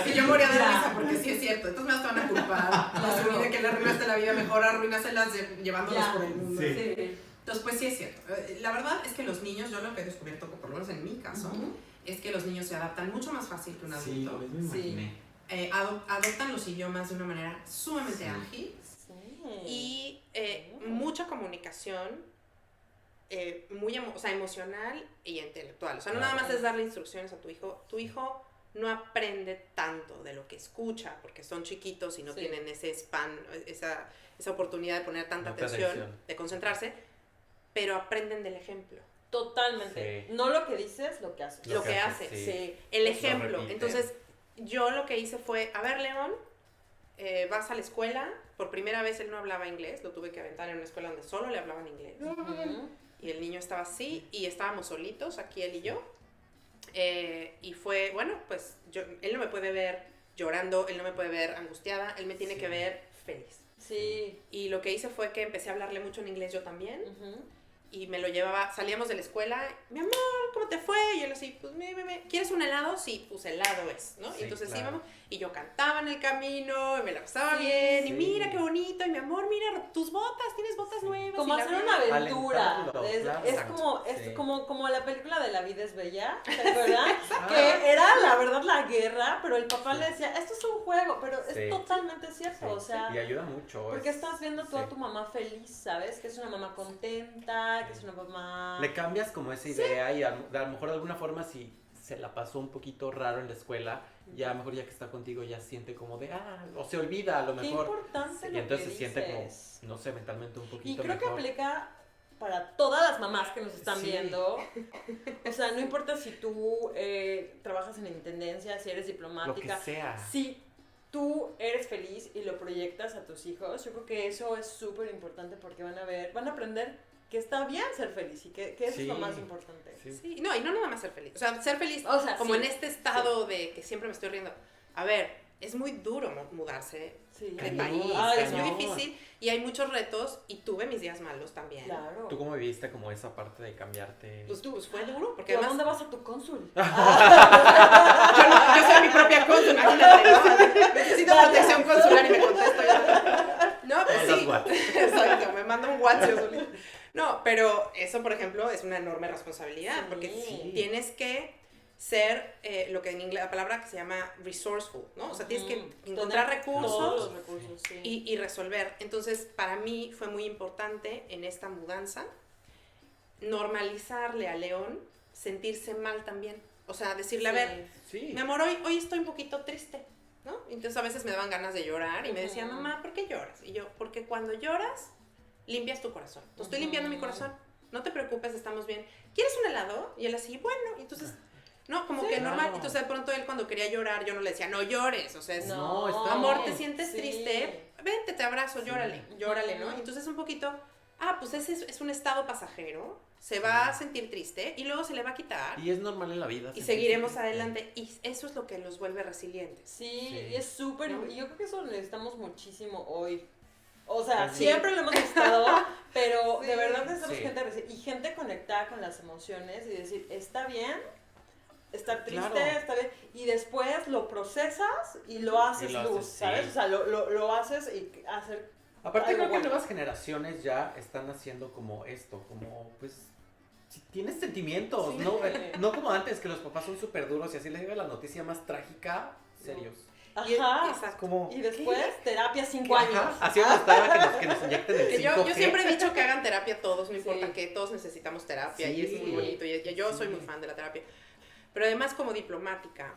Y yo moría de risa porque sí es cierto. Entonces me van a culpar de que le arruinaste la vida, mejor arruínaselas llevándolos por el mundo. Sí. Entonces, pues sí es cierto. La verdad es que los niños, yo lo que he descubierto, por lo menos en mi caso, es que los niños se adaptan mucho más fácil que un adulto. Sí, lo mismo imaginé. Adoptan los idiomas de una manera sumamente ágil. y mucha comunicación, o sea, emocional y intelectual. O sea, no nada más es darle instrucciones a tu hijo. Tu hijo no aprende tanto de lo que escucha, porque son chiquitos y no tienen ese span, esa oportunidad de poner tanta atención, de concentrarse, pero aprenden del ejemplo. Totalmente. Sí. No lo que dices, lo que haces. Lo que hace, Sí. el Eso ejemplo. repite. Entonces, yo lo que hice fue, a ver, León, vas a la escuela. Por primera vez él no hablaba inglés, lo tuve que aventar en una escuela donde solo le hablaban inglés. Y el niño estaba así, y estábamos solitos, aquí él y yo. Y fue, bueno, pues él no me puede ver llorando, él no me puede ver angustiada, él me tiene que ver feliz. Sí. Y lo que hice fue que empecé a hablarle mucho en inglés yo también. Y me lo llevaba, salíamos de la escuela, mi amor, ¿cómo te fue? Y él así, pues, ¿quieres un helado? Sí, pues helado es, ¿no? Sí, y entonces claro. íbamos, y yo cantaba en el camino, y me la pasaba bien, y mira qué bonito, y mi amor, mira tus botas, tienes botas nuevas. Como y hacer la una aventura. Alentarlo, Es, claro. es Exacto. como, Sí. como la película de La vida es bella, ¿te acuerdas? Que era la verdad la guerra, pero el papá le decía, esto es un juego, pero Sí. es totalmente cierto, Sí, o sea, y ayuda mucho. porque estás viendo tú a sí. tu mamá feliz, ¿sabes? Que es una mamá contenta, que es una mamá... Le cambias como esa idea y a lo mejor de alguna forma si se la pasó un poquito raro en la escuela, ya a lo mejor ya que está contigo ya siente como de, o se olvida a lo Qué mejor. importante Y lo entonces que se siente como, dices. no sé, mentalmente un Y poquito creo que mejor. aplica para todas las mamás que nos están Sí. viendo. O sea, no importa si tú trabajas en la intendencia, si eres Lo que diplomática, sea. si tú eres feliz y lo proyectas a tus hijos, yo creo que eso es súper importante porque van a aprender que está bien ser feliz y que eso es lo Sí. más importante. Sí. Sí, no, y no nada más ser feliz. O sea, ser feliz O sea, como sí, en este estado de que siempre me estoy riendo. A ver, es muy duro mudarse Sí. de Cañón, país. Ay, Es muy cañón. difícil y hay muchos retos y tuve mis días malos también. Claro. ¿Tú cómo viviste como esa parte de cambiarte? Pues fue duro, porque ¿Tú a además dónde vas a tu cónsul? yo soy mi propia cónsul, imagínate, ¿no? Necesito protección consular y me contesto yo. No, pues Mandas sí. WhatsApp. Exacto, me manda un WhatsApp yo solito. No, pero eso, por ejemplo, es una enorme responsabilidad, Sí. porque Sí. tienes que ser lo que en inglés, la palabra que se llama resourceful, ¿no? O sea, tienes que encontrar Tener recursos todos los recursos, sí. y resolver. Entonces, para mí fue muy importante en esta mudanza normalizarle a León sentirse mal también. O sea, decirle, a ver, Sí. mi amor, hoy estoy un poquito triste, ¿no? Entonces a veces me daban ganas de llorar y me decía, mamá, ¿por qué lloras? Y yo, porque cuando lloras, limpias tu corazón. Entonces estoy limpiando mi corazón. No te preocupes, estamos bien. ¿Quieres un helado? Y él así, bueno. Y entonces, no, como Sí, que normal. claro. Entonces de pronto él cuando quería llorar, yo no le decía, no llores. O sea, es, No, está amor, bien. te sientes Sí. triste, vente, te abrazo, llórale, llórale, ¿no? Y entonces un poquito, pues ese es un estado pasajero, se va a sentir triste y luego se le va a quitar Y es normal en la vida. y sentirse seguiremos triste. adelante. Y eso es lo que los vuelve resilientes. Sí, Sí. y es súper, ¿No? y yo creo que eso lo necesitamos muchísimo hoy. O sea, Sí. siempre lo hemos necesitado, pero Sí. de verdad necesitamos Sí. gente y gente conectada con las emociones y decir, está bien, estar triste, Claro. está bien, y después lo procesas y lo haces lo luz, haces, sí. ¿sabes? O sea, lo haces y hacer... Aparte algo creo que bueno. nuevas generaciones ya están haciendo como esto, como pues si tienes sentimientos, Sí. no como antes que los papás son súper duros y así les llega la noticia más trágica, serios. Ajá. Es como Y después, terapia 5 Ajá, años. así me gustaba que nos inyecten el Que 5G. yo siempre he dicho que hagan terapia todos, no Sí. importa que todos necesitamos terapia y es Sí. muy bonito y yo soy Sí. muy fan de la terapia. Pero además como diplomática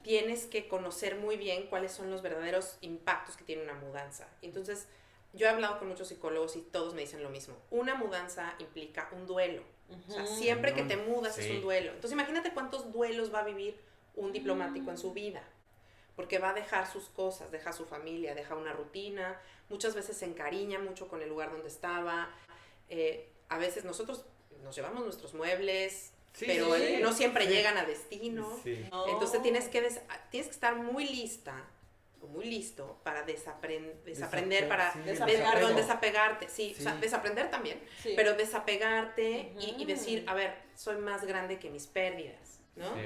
tienes que conocer muy bien cuáles son los verdaderos impactos que tiene una mudanza. Entonces yo he hablado con muchos psicólogos y todos me dicen lo mismo. Una mudanza implica un duelo. O sea, siempre que te mudas es Sí. un duelo. Entonces imagínate cuántos duelos va a vivir un diplomático en su vida. Porque va a dejar sus cosas, deja su familia, deja una rutina, muchas veces se encariña mucho con el lugar donde estaba, a veces nosotros nos llevamos nuestros muebles, Sí, pero sí, no siempre sí. llegan a destino, Sí. No. entonces tienes que estar muy lista o muy listo para desaprender, para Sí, Desapegarte. desapegarte, sí, o sea, Sí. desaprender también, Sí. pero desapegarte y Ujú. decir, a ver, soy más grande que mis pérdidas, ¿no? Sí.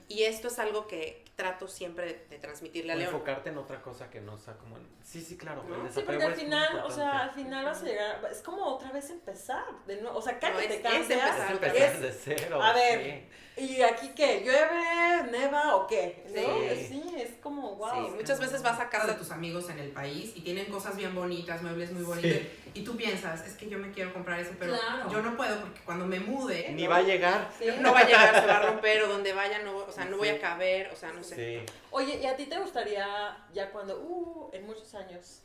Y esto es algo que trato siempre de transmitirle a O León. enfocarte en otra cosa que no sea como en... Sí, claro. ¿No? el Sí, porque desapego al es muy final, o importante. sea, al final vas a llegar, es como otra vez empezar de nuevo, o sea, cada No, que es te cambias, empezar. Es empezar es- de cero. a ver, sí. ¿y aquí qué? ¿Llueve, neva o qué? ¿No? Sí. Sí, es como, Sí, wow. muchas veces vas a Casa de casa tus amigos en el país y tienen cosas bien bonitas, muebles muy bonitos. Y tú piensas, es que yo me quiero comprar eso, pero Claro. yo no puedo porque cuando me mude. Ni va a llegar. Sí. no va a llegar, se va a romper o donde vaya, no, o sea, no voy Sí. a caber, o sea, no sé. Sí. Oye, ¿y a ti te gustaría ya cuando, en muchos años,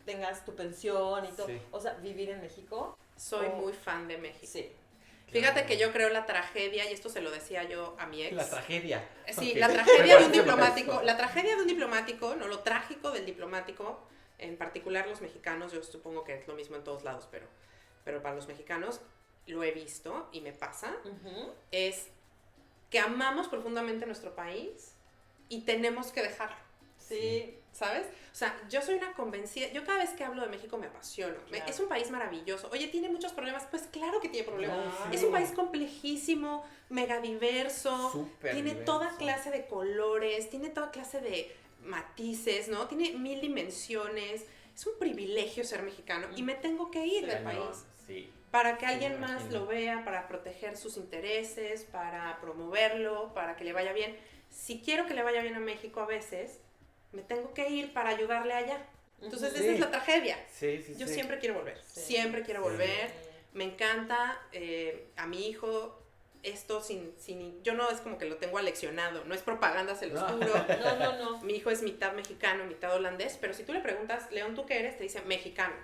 tengas tu pensión y todo, Sí. o sea, vivir en México? Soy Oh. muy fan de México. Sí. Fíjate que yo creo la tragedia, y esto se lo decía yo a mi ex. La tragedia. Sí, Ok. la tragedia de un Recuerdo diplomático, eso. la tragedia de un diplomático, no, lo trágico del diplomático, en particular los mexicanos, yo supongo que es lo mismo en todos lados, pero para los mexicanos lo he visto y me pasa, Ujú. es que amamos profundamente nuestro país y tenemos que dejarlo, Sí. ¿sabes? O sea, yo soy una convencida, yo cada vez que hablo de México me apasiono. Claro. Es un país maravilloso. Oye, ¿tiene muchos problemas? Pues claro que tiene problemas. Claro. Es un país complejísimo, mega diverso, Súper tiene diverso. toda clase de colores, tiene toda clase de matices, ¿no? Tiene 1000 dimensiones. Es un privilegio ser mexicano y me tengo que ir del Cañón, país Sí. para que Sí, alguien me más imagino. lo vea, para proteger sus intereses, para promoverlo, para que le vaya bien. Si quiero que le vaya bien a México a veces, me tengo que ir para ayudarle allá. Entonces Ujú. esa Sí. es la tragedia. Sí, sí, Yo sí. siempre quiero volver, Sí. siempre quiero Sí. volver. Me encanta a mi hijo esto yo no es como que lo tengo aleccionado, no es propaganda, se los No. juro. No, no, no. Mi hijo es mitad mexicano, mitad holandés, pero si tú le preguntas, León, ¿tú qué eres? Te dice mexicano.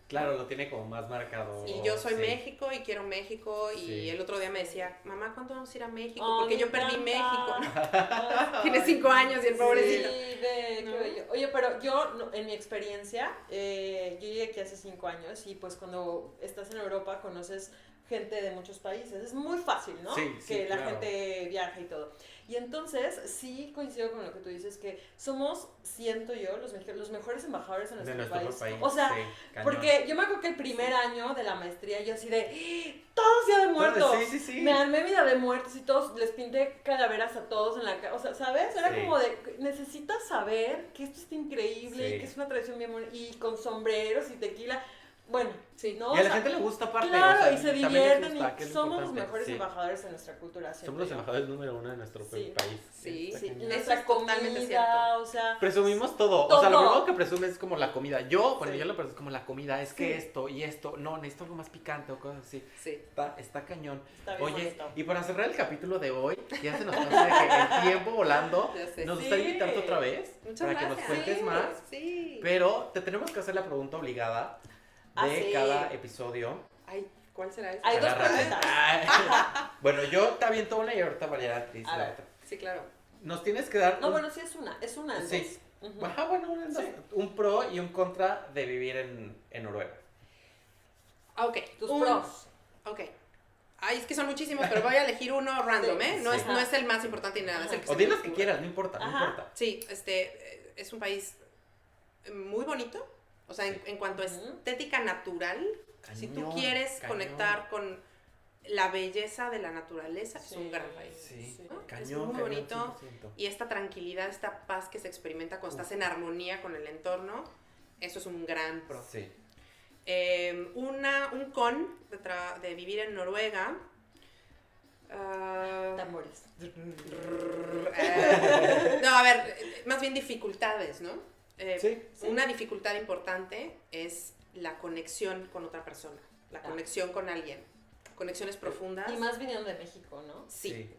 Claro, lo tiene como más marcado. Y yo soy sí. México y quiero México. Y Sí. el otro día me decía, mamá, ¿cuándo vamos a ir a México? Oh, Porque me yo perdí encanta. México. Tiene 5 años y el pobrecito. Sí, qué ¿No? bello. Oye, pero yo, en mi experiencia, yo llegué aquí hace 5 años y pues cuando estás en Europa conoces gente de muchos países. Es muy fácil, ¿no? Sí, sí, que la claro. gente viaja y todo. Y entonces, sí coincido con lo que tú dices, que somos, siento yo, los mejores embajadores en De nuestro, nuestro país. O sea, sí, cañón. porque yo me acuerdo que el primer año de la maestría yo así de, todos Día de Muertos. Sí, sí, sí. Me armé mi Día de Muertos y todos, les pinté calaveras a todos en la cara. O sea, ¿sabes? Era Sí. como de, necesitas saber que esto está increíble Sí. y que es una tradición bien bonita. Y con sombreros y tequila. Bueno, Sí. ¿no? Y a O la sea, gente le gusta aparte. claro, o sea, y se también les divierten gusta, que y es lo somos los importante, mejores sí. embajadores de nuestra cultura. siento Somos los yo. embajadores número 1 de nuestro Sí. país. Sí. Está Sí, y cañón. nuestra Eso es totalmente comida, cierto. o sea, Presumimos todo. O sea, lo Todo. primero que presumes es como la comida. Yo Sí. lo presumo como la comida. Es que Sí. esto y esto. No, necesito algo más picante o cosas así. Sí. Está cañón. está bien Oye, bonito. y para cerrar el capítulo de hoy, ya se nos pasa que el tiempo volando. Ya sé. Nos Sí. gusta invitarte otra vez Muchas para gracias. que nos cuentes Sí. más. Sí. Pero te tenemos que hacer la pregunta obligada de sí. cada episodio. Ay, ¿cuál será esa? Hay dos Agárrate. preguntas. Ay. Bueno, yo te aviento una y ahorita Mariana te dice A la ver. otra. Sí, claro. Nos tienes que dar No, un- bueno, sí es una en Sí. dos. Ujú. Ajá, bueno, un pro y un contra de vivir en Noruega. Ok. Tus pros. Ok. Ay, es que son muchísimos, pero voy a elegir uno random, Sí. ¿eh? No, Sí. no es el más importante ni nada, es el que O se di me los que ocurre. quieras, no importa, no Ajá. importa. Sí, es un país muy bonito, O sea, en cuanto a estética natural, si tú Cañón, quieres cañón. conectar con la belleza de la naturaleza, es un gran país. Sí, ¿no? cañón, Es muy cañón, bonito 100%. y esta tranquilidad, esta paz que se experimenta cuando estás en armonía con el entorno, eso es un gran pro. Sí. Un con de vivir en Noruega. Tambores. No, a ver, más bien dificultades, ¿no? Sí. Una dificultad importante es la conexión con otra persona, la conexión con alguien, conexiones profundas. Y más viniendo de México, ¿no? Sí.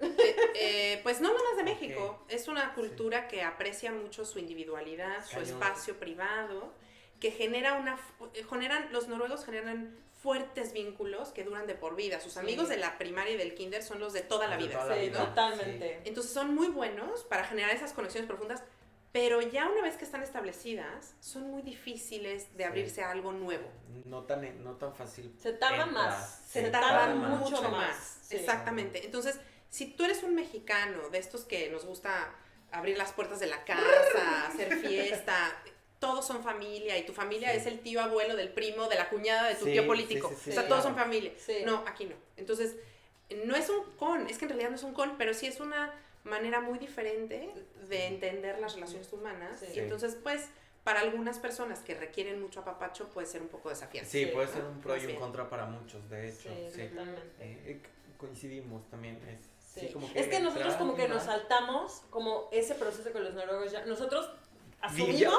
Pues no nomás de México, es una cultura que aprecia mucho su individualidad, su Cañón. espacio privado, que los noruegos generan fuertes vínculos que duran de por vida. Sus amigos de la primaria y del kinder son los de toda la De vida. toda la Sí, vida. totalmente. Entonces son muy buenos para generar esas conexiones profundas, pero ya una vez que están establecidas, son muy difíciles de abrirse a algo nuevo. No tan fácil. Se tarda entras. más. Se Sí, tardan tarda mucho mucho más. más. Sí. Exactamente. Entonces, si tú eres un mexicano de estos que nos gusta abrir las puertas de la casa, hacer fiesta, todos son familia y tu familia es el tío abuelo del primo, de la cuñada de tu Sí, tío político. sí, sí, O sea, sí, todos claro. son familia. Sí. No, aquí no. Entonces, no es un con, es que en realidad no es un con, pero sí es una manera muy diferente de entender las relaciones humanas. Sí. Y entonces, pues, para algunas personas que requieren mucho apapacho puede ser un poco desafiante. Sí, Sí, puede ¿no? ser un pro y Más un bien. contra para muchos, de hecho. Sí, Sí. totalmente. Coincidimos también. Sí. Como Es que nosotros entrar como que nos más. saltamos como ese proceso con los noruegos ya. Nosotros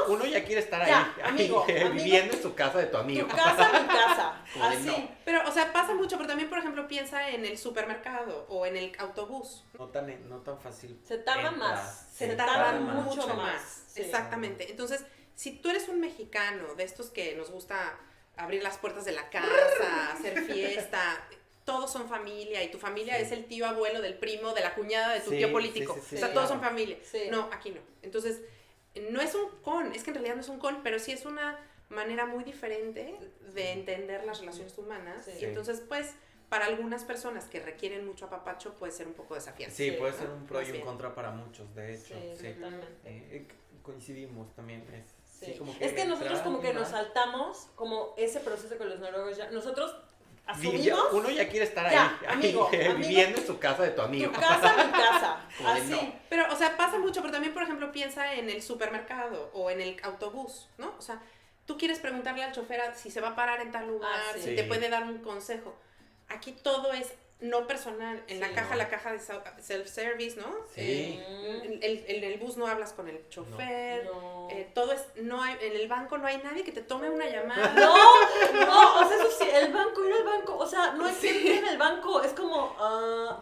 Uno ya quiere estar Ya, ahí, amigo, viviendo en su casa de tu amigo. tu casa, mi casa. Como de, Así. no. Pero, o sea, pasa mucho, pero también, por ejemplo, piensa en el supermercado o en el autobús. No tan fácil. Se tarda entras. más. Se Se tardan tardan mucho mucho más. más. Sí. Exactamente. Entonces, si tú eres un mexicano de estos que nos gusta abrir las puertas de la casa, hacer fiesta, todos son familia y tu familia Sí. es el tío abuelo del primo, de la cuñada de tu Sí, tío político. sí, sí, sí, o sea, claro. todos son familia. Sí. No, aquí no. Entonces, no es un con, es que en realidad no es un con, pero sí es una manera muy diferente de entender las relaciones humanas. Sí. Y entonces, pues, para algunas personas que requieren mucho apapacho puede ser un poco desafiante. Sí, Sí, puede ¿no? ser un pro Más y un bien. contra para muchos, de hecho. Sí, Sí. totalmente. Coincidimos también. Sí. Como Es que nosotros entrar como que más. nos saltamos como ese proceso con los noruegos ya. Nosotros Ya, asumimos uno ya quiere estar Ya, ahí, amigo, viviendo en su casa de tu amigo. tu casa, mi casa. Como de, Así. no. Pero, o sea, pasa mucho, pero también, por ejemplo, piensa en el supermercado o en el autobús, ¿no? O sea, tú quieres preguntarle al chofer si se va a parar en tal lugar, sí. si te puede dar un consejo. Aquí todo es no personal. En Sí, la caja, no. la caja de self-service, ¿no? Sí. En el bus no hablas con el chofer. No. Todo es, no hay, en el banco no hay nadie que te tome una llamada. No, no, o sea, eso sí, ir al banco, o sea, no hay gente en el banco, es como...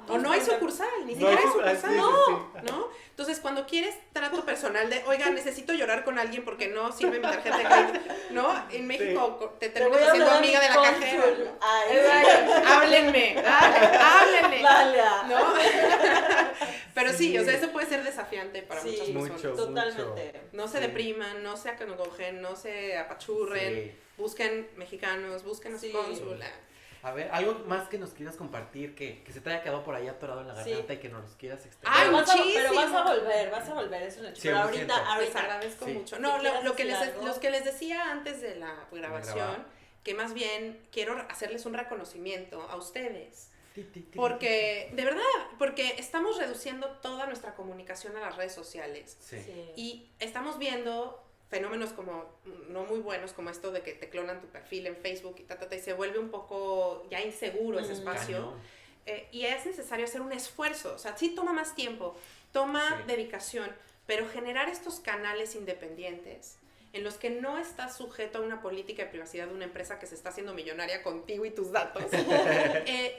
O no hay sucursal, ni No hay siquiera hay sucursal, sucursal. sí, ¿No? Entonces, cuando quieres trato personal de, oiga, necesito llorar con alguien porque no sirve mi tarjeta de crédito, ¿no? En México te terminas haciendo amiga de la cajera. ¿No? Ay, Háblenme, háblenle. vale. ¿No? Pero sí, Sí. o sea, eso puede ser desafiante para Sí, muchas personas. mucho. Totalmente. No se Sí. depriman, no se acongojen, no se apachurren, Sí. busquen mexicanos, busquen a su Sí. cónsul. A ver, algo más que nos quieras compartir, que se te haya quedado por ahí atorado en la Sí. garganta y que nos los quieras extender. Ay, Pero vas a muchísimo. volver, es un hecho. 100%. Pero ahorita, Les ahorita. agradezco Sí. mucho. Si No, quieres lo que decir algo. los que les decía antes de la grabación, grabar. que más bien quiero hacerles un reconocimiento a ustedes. Ti, ti, ti. Porque, de verdad, porque estamos reduciendo toda nuestra comunicación a las redes sociales. Sí. Sí. Y estamos viendo fenómenos como no muy buenos, como esto de que te clonan tu perfil en Facebook y se vuelve un poco ya inseguro ese espacio. Cañón. Y es necesario hacer un esfuerzo. O sea, sí toma más tiempo, toma Sí. dedicación, pero generar estos canales independientes en los que no estás sujeto a una política de privacidad de una empresa que se está haciendo millonaria contigo y tus datos,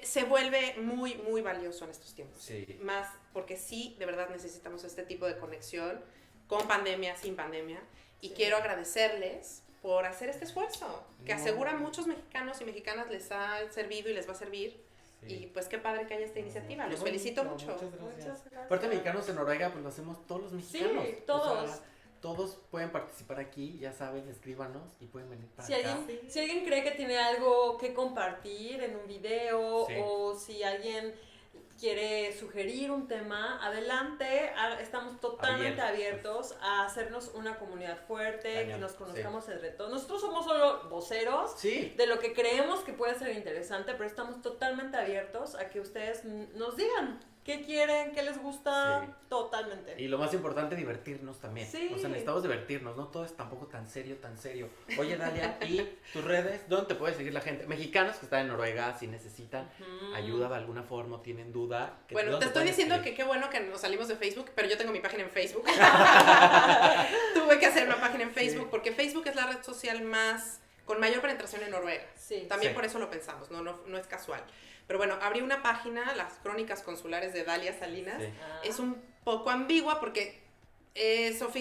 se vuelve muy, muy valioso en estos tiempos. Sí. Más porque sí, de verdad necesitamos este tipo de conexión con pandemia, sin pandemia. Y Sí. quiero agradecerles por hacer este esfuerzo, que No. asegura a muchos mexicanos y mexicanas les ha servido y les va a servir. Sí. Y pues qué padre que haya esta iniciativa. Qué Los felicito bonito, mucho. Muchas gracias. Muchas gracias. Aparte, mexicanos en Noruega, pues lo hacemos todos los mexicanos. Sí, O todos. sea, todos pueden participar aquí, ya saben, escríbanos y pueden venir para Si acá. alguien cree que tiene algo que compartir en un video Sí. o si alguien quiere sugerir un tema, adelante. Estamos totalmente abiertos a hacernos una comunidad fuerte, Cañón, que nos conozcamos entre todos. Nosotros somos solo voceros Sí. de lo que creemos que puede ser interesante, pero estamos totalmente abiertos a que ustedes nos digan qué quieren, qué les gusta, Sí. totalmente. Y lo más importante, divertirnos también. Sí. O sea, necesitamos divertirnos, no todo es tampoco tan serio, tan serio. Oye, Dalia, ¿y tus redes? ¿Dónde te puede seguir la gente? Mexicanos que están en Noruega, si necesitan ayuda de alguna forma o tienen duda. Bueno, ¿dónde te estoy pueden diciendo escribir? que qué bueno que nos salimos de Facebook, pero yo tengo mi página en Facebook. Tuve que hacer una página en Facebook Sí. porque Facebook es la red social con mayor penetración en Noruega. Sí. También Sí. por eso lo pensamos, no es casual. Pero bueno, abrí una página, las Crónicas Consulares de Dalia Salinas. Sí. Es un poco ambigua porque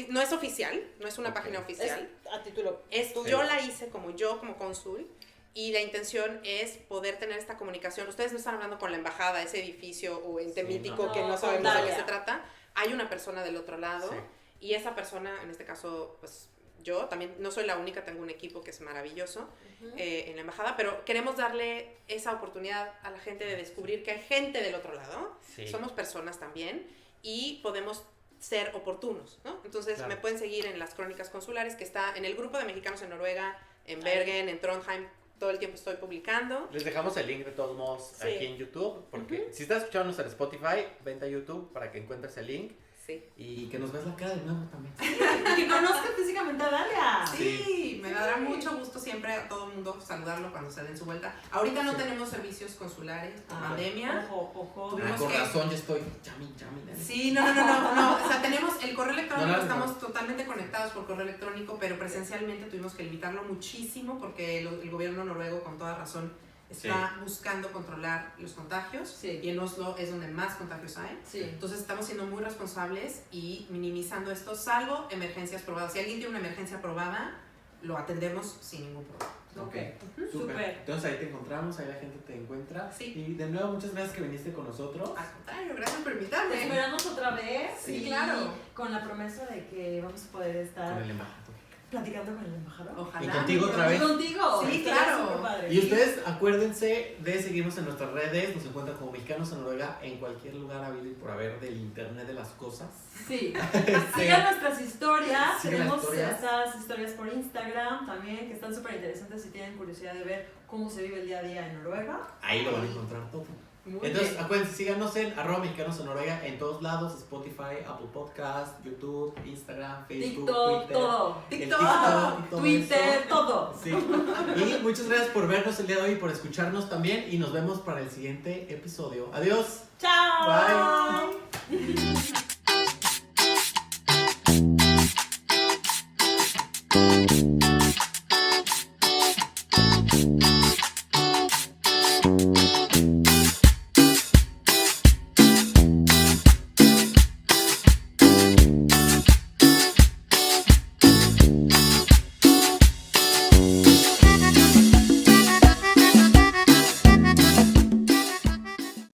no es oficial, no es una Ok. página oficial. Es a título. Yo la hice como cónsul, y la intención es poder tener esta comunicación. Ustedes no están hablando con la embajada, ese edificio o ente Sí, mítico no. que no No, sabemos de Dalia. qué se trata. Hay una persona del otro lado, Sí. y esa persona, en este caso, pues yo también no soy la única, tengo un equipo que es maravilloso en la embajada, pero queremos darle esa oportunidad a la gente de descubrir que hay gente del otro lado. Sí. Somos personas también y podemos ser oportunos, ¿no? Entonces Claro. me pueden seguir en las Crónicas Consulares, que está en el grupo de mexicanos en Noruega, en Bergen, en Trondheim. Todo el tiempo estoy publicando. Les dejamos el link de todos modos Sí. aquí en YouTube, porque si estás escuchándonos en Spotify, vente a YouTube para que encuentres el link. Sí. Y que nos veas la cara de nuevo también. Y que conozcan físicamente a Dalia. Sí, me dará mucho gusto siempre a todo el mundo saludarlo cuando se den su vuelta. Ahorita no tenemos servicios consulares por pandemia. Ojo. Tuvimos Con que- razón, yo estoy. Yami. Sí, no. O sea, tenemos el correo electrónico, No. estamos totalmente conectados por correo electrónico, pero presencialmente tuvimos que limitarlo muchísimo porque el gobierno noruego, con toda razón, está buscando controlar los contagios. Sí. Y en Oslo es donde más contagios hay. Sí. Entonces estamos siendo muy responsables y minimizando esto, salvo emergencias probadas. Si alguien tiene una emergencia probada, lo atendemos sin ningún problema. Ok. Súper. Súper. Entonces ahí te encontramos, ahí la gente te encuentra. Sí. Y de nuevo, muchas gracias que viniste con nosotros. Al contrario, gracias por Te invitarme. esperamos otra vez. Sí, y claro. Con la promesa de que vamos a poder estar Con el embajador. platicando con el embajador. Ojalá. Y contigo otra vez. Y contigo. Sí, Estaría claro. superpadre. Y ustedes acuérdense de seguirnos en nuestras redes, nos encuentran como Mexicanos en Noruega en cualquier lugar habido y por haber del internet de las cosas. Sí. Sigan nuestras historias. Sigan las Tenemos historias. estas historias por Instagram también que están súper interesantes si tienen curiosidad de ver cómo se vive el día a día en Noruega. Ahí lo van a encontrar todo. Muy Entonces, bien. acuérdense, síganos en @mexicanos en Noruega en todos lados, Spotify, Apple Podcast, YouTube, Instagram, Facebook, TikTok, Twitter. todo. el TikTok, y todo Twitter, eso. todo. Sí. Y muchas gracias por vernos el día de hoy y por escucharnos también. Y nos vemos para el siguiente episodio. Adiós. Chao. Bye.